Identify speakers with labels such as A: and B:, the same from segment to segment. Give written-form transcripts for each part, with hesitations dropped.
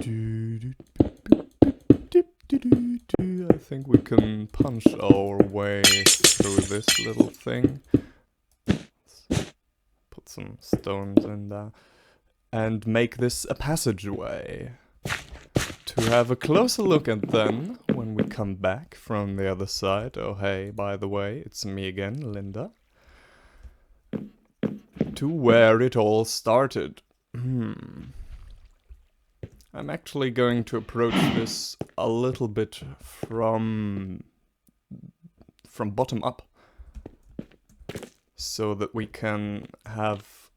A: I think we can punch our way through this little thing. Let's put some stones in there. And make this a passageway. To have a closer look at then, when we come back from the other side. Oh hey, by the way, it's me again, Linda. To where it all started. I'm actually going to approach this a little bit from bottom up, so that we can have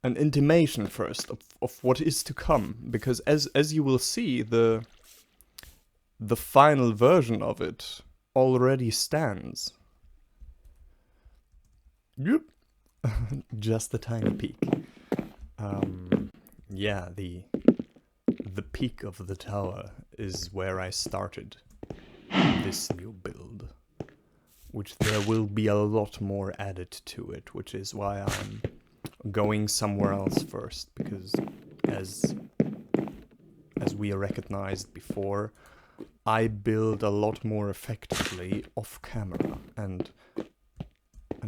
A: an intimation first of what is to come, because as you will see, the final version of it already stands. Yep. Just a tiny peek. Yeah, the peak of the tower is where I started this new build, which there will be a lot more added to it, which is why I'm going somewhere else first, because as we recognized before, I build a lot more effectively off camera and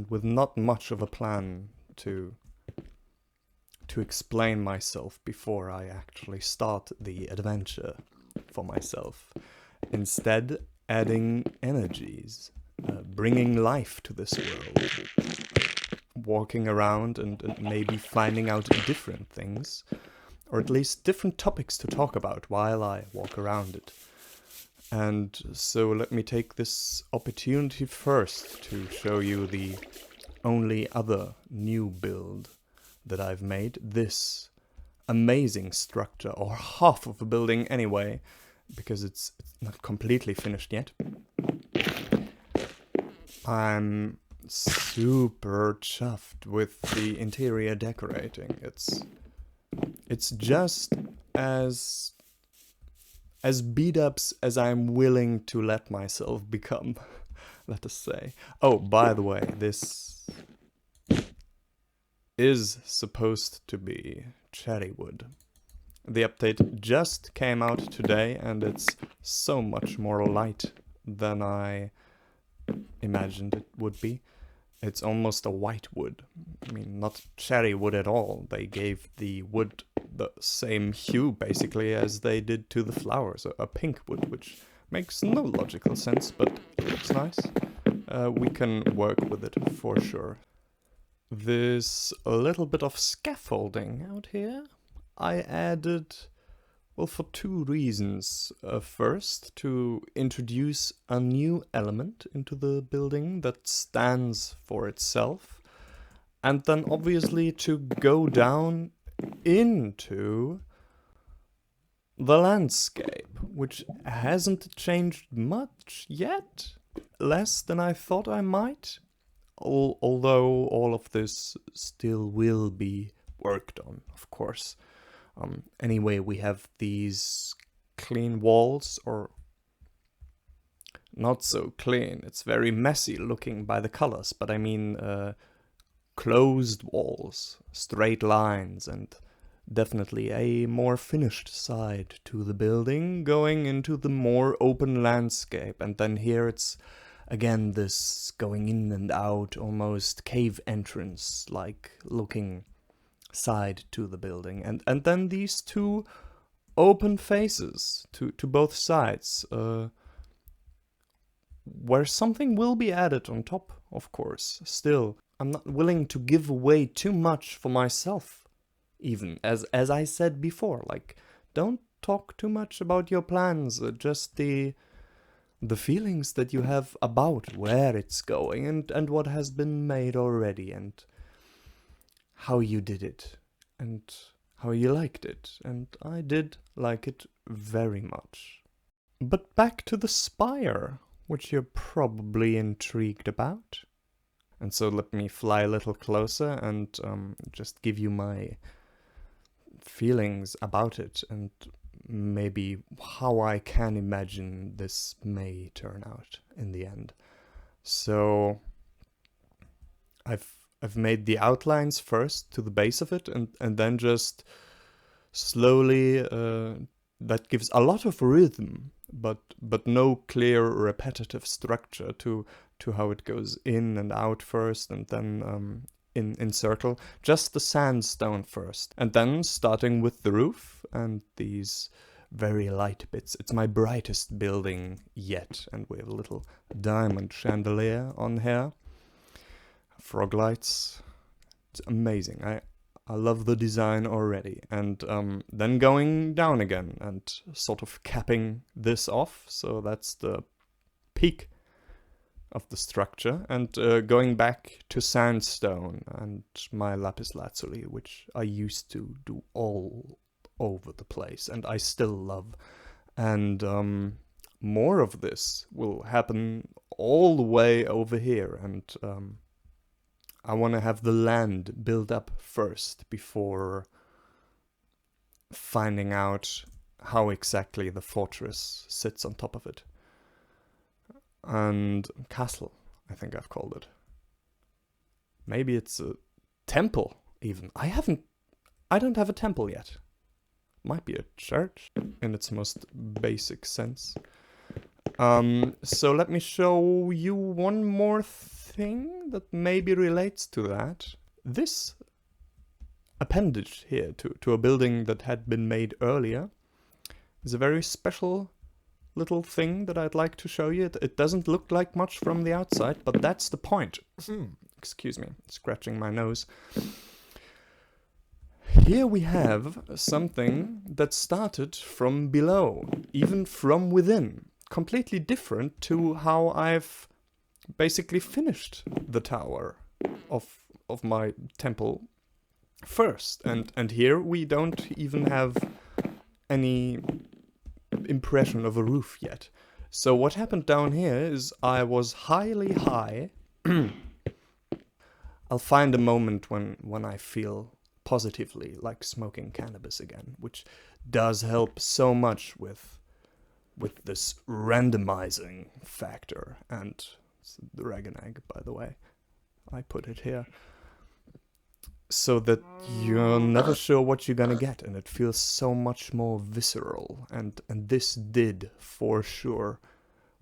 A: with not much of a plan to explain myself before I actually start the adventure for myself. Instead, adding energies, bringing life to this world, walking around and maybe finding out different things, or at least different topics to talk about while I walk around it. And so let me take this opportunity first to show you the only other new build that I've made. This amazing structure, or half of a building anyway, because it's not completely finished yet. I'm super chuffed with the interior decorating. It's just as beat ups as I'm willing to let myself become, let us say. Oh, by the way, this is supposed to be cherry wood. The update just came out today, and it's so much more light than I imagined it would be. It's almost a white wood. I mean, not cherry wood at all. They gave the wood the same hue, basically, as they did to the flowers. A pink wood, which makes no logical sense, but it looks nice. We can work with it for sure. This little bit of scaffolding out here, I added, well, for two reasons. First, to introduce a new element into the building that stands for itself, and then obviously to go down into the landscape, which hasn't changed much yet, less than I thought I might, although all of this still will be worked on, of course. Anyway, we have these clean walls, or not so clean. It's very messy looking by the colors, but I mean closed walls, straight lines, and definitely a more finished side to the building, going into the more open landscape. And then here it's again this going in and out, almost cave entrance like looking side to the building, and then these two open faces to both sides, where something will be added on top, of course. Still, I'm not willing to give away too much for myself, even as I said before. Like, don't talk too much about your plans, just the feelings that you have about where it's going and what has been made already, and how you did it, and how you liked it, and I did like it very much. But back to the spire, which you're probably intrigued about. And so let me fly a little closer and just give you my feelings about it, and maybe how I can imagine this may turn out in the end. So I've made the outlines first to the base of it, and then just slowly that gives a lot of rhythm, but no clear repetitive structure to how it goes in and out first, and then in circle. Just the sandstone first, and then starting with the roof and these very light bits. It's my brightest building yet, and we have a little diamond chandelier on here. Frog lights. It's amazing. I love the design already. And then going down again and sort of capping this off. So that's the peak of the structure. And going back to sandstone and my lapis lazuli, which I used to do all over the place and I still love. And more of this will happen all the way over here. And I want to have the land built up first before finding out how exactly the fortress sits on top of it. And castle, I think I've called it. Maybe it's a temple, even. I don't have a temple yet. Might be a church, in its most basic sense. So let me show you one more thing that maybe relates to that. This appendage here to a building that had been made earlier is a very special little thing that I'd like to show you. It doesn't look like much from the outside, but that's the point. Excuse me, scratching my nose. Here we have something that started from below, even from within. Completely different to how I've basically finished the tower of my temple first. And here we don't even have any impression of a roof yet. So what happened down here is I was highly high. I'll find a moment when I feel positively like smoking cannabis again, which does help so much with this randomizing factor. And it's the dragon egg, by the way. I put it here. So that you're never sure what you're gonna get, and it feels so much more visceral. And this did, for sure,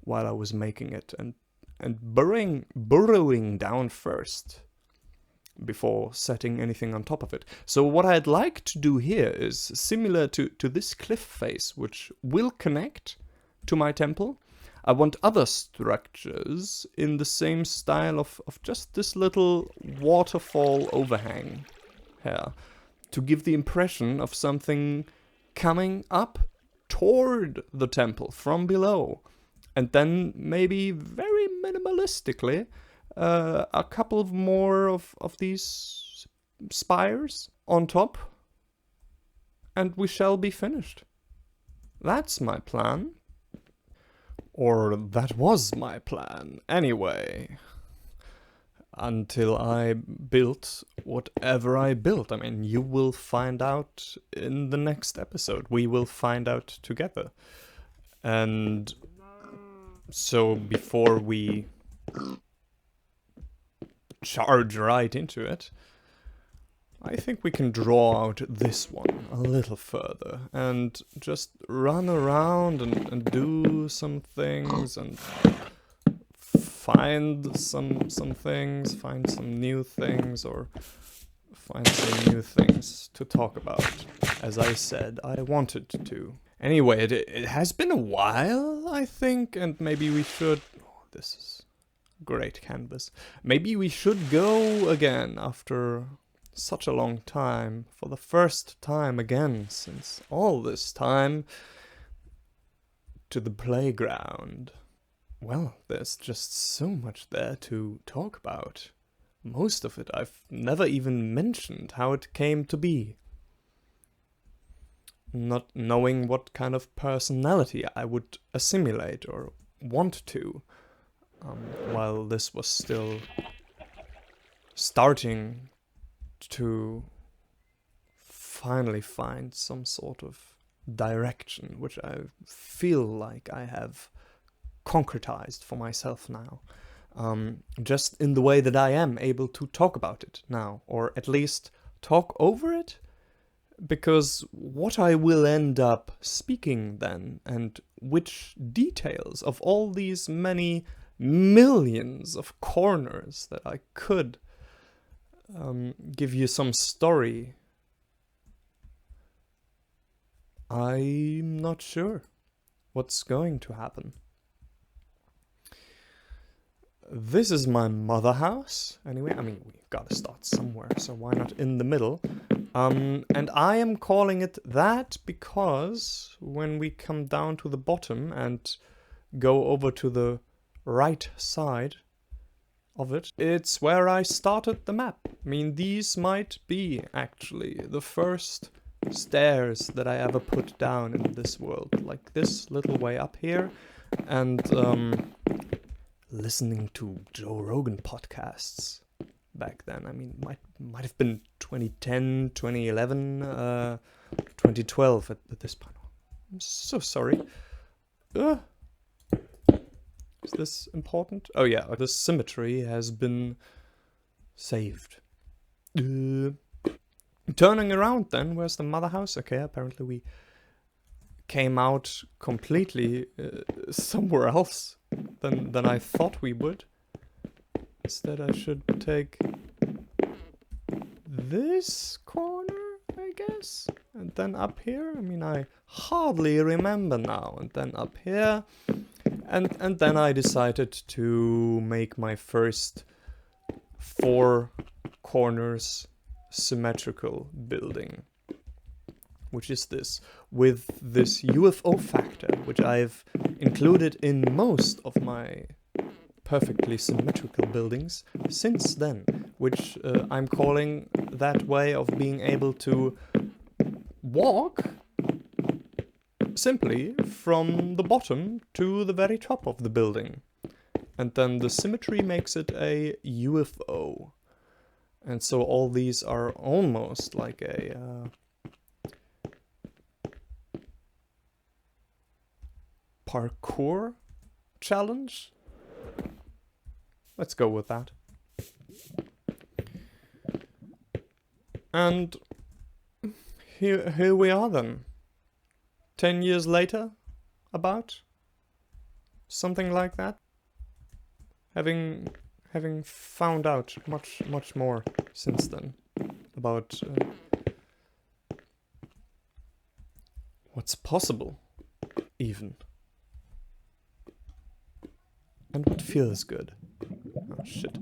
A: while I was making it. And burrowing down first, before setting anything on top of it. So what I'd like to do here is similar to this cliff face, which will connect to my temple. I want other structures in the same style of just this little waterfall overhang here, to give the impression of something coming up toward the temple from below. And then maybe very minimalistically, a couple of more of these spires on top, and we shall be finished. That's my plan. Or that was my plan, anyway. Until I built whatever I built. I mean, you will find out in the next episode. We will find out together. And so before we charge right into it, I think we can draw out this one a little further and just run around and do some things and find some things, find some new things, or find some new things to talk about, as I said I wanted to. Anyway, it has been a while, I think, and maybe we should... Oh, this is great canvas. Maybe we should go again after such a long time, for the first time again since all this time, to the playground. Well, there's just so much there to talk about. Most of it I've never even mentioned how it came to be. Not knowing what kind of personality I would assimilate or want to, while this was still starting to finally find some sort of direction, which I feel like I have concretized for myself now. Just in the way that I am able to talk about it now, or at least talk over it, Because what I will end up speaking then, and which details of all these many millions of corners that I could give you some story, I'm not sure what's going to happen. This is my mother house, anyway. I mean, we gotta start somewhere, so why not in the middle? And I am calling it that because when we come down to the bottom and go over to the right side of it, it's where I started the map. I mean, these might be actually the first stairs that I ever put down in this world. Like this little way up here, and listening to Joe Rogan podcasts back then. I mean, might have been 2010, 2011, 2012 at this point. I'm so sorry. Is this important? Oh yeah, the symmetry has been saved. Turning around then, where's the mother house? Okay, apparently we came out completely somewhere else than I thought we would. Instead I should take this corner, I guess, and then up here. I mean, I hardly remember now. And then up here, and then I decided to make my first 4 corners symmetrical building, which is this, with this UFO factor, which I've included in most of my perfectly symmetrical buildings since then, which I'm calling that way of being able to walk simply from the bottom to the very top of the building. And then the symmetry makes it a UFO. And so all these are almost like a parkour challenge. Let's go with that. And here we are then. 10 years later, about something like that. Having found out much more since then about what's possible, even, and what feels good. Oh shit.